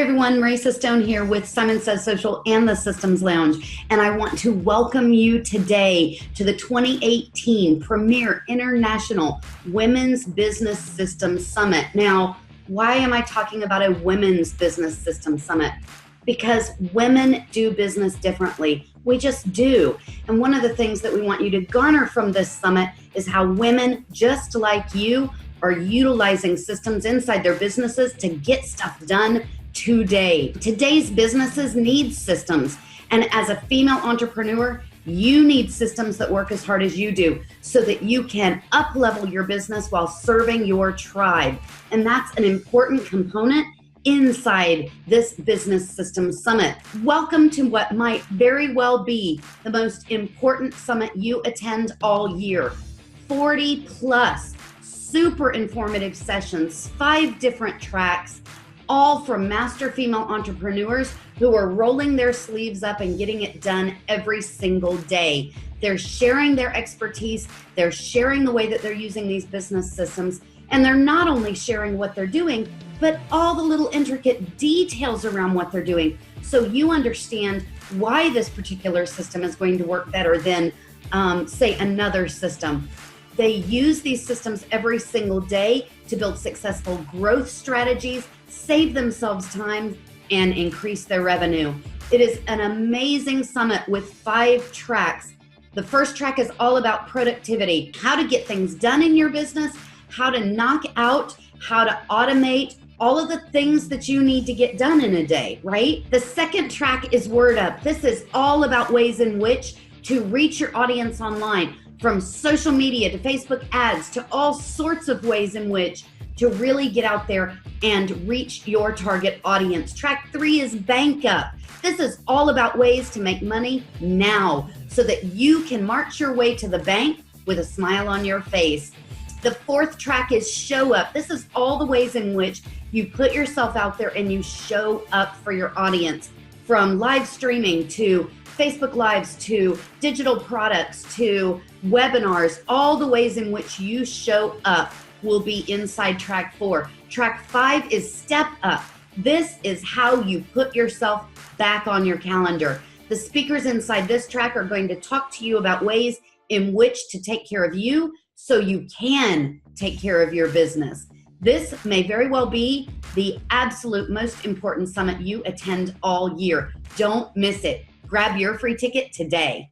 everyone, Marisa Stone here with Simon Says Social and the Systems Lounge, and I want to welcome you today to the 2018 Premier International Women's Business Systems Summit. Now, why am I talking about a Women's Business Systems Summit? Because women do business differently. We just do. And one of the things that we want you to garner from this summit is how women, just like you, are utilizing systems inside their businesses to get stuff done today. Today's businesses need systems. And as a female entrepreneur, you need systems that work as hard as you do so that you can up-level your business while serving your tribe. And that's an important component inside this Business Systems Summit. Welcome to what might very well be the most important summit you attend all year. 40 plus super informative sessions, 5 different tracks, all from master female entrepreneurs who are rolling their sleeves up and getting it done every single day. They're sharing their expertise, they're sharing the way that they're using these business systems, and they're not only sharing what they're doing, but all the little intricate details around what they're doing. So you understand why this particular system is going to work better than, say, another system. They use these systems every single day to build successful growth strategies, save themselves time, and increase their revenue. It is an amazing summit with 5 tracks. The first track is all about productivity, how to get things done in your business, how to knock out, how to automate, all of the things that you need to get done in a day, right? The second track is Word Up. This is all about ways in which to reach your audience online, from social media to Facebook ads to all sorts of ways in which to really get out there and reach your target audience. Track 3 is Bank Up. This is all about ways to make money now so that you can march your way to the bank with a smile on your face. The 4th track is Show Up. This is all the ways in which you put yourself out there and you show up for your audience, from live streaming to Facebook Lives to digital products to webinars. All the ways in which you show up will be inside track 4. Track 5 is Step Up. This is how you put yourself back on your calendar. The speakers inside this track are going to talk to you about ways in which to take care of you so you can take care of your business. This may very well be the absolute most important summit you attend all year. Don't miss it. Grab your free ticket today.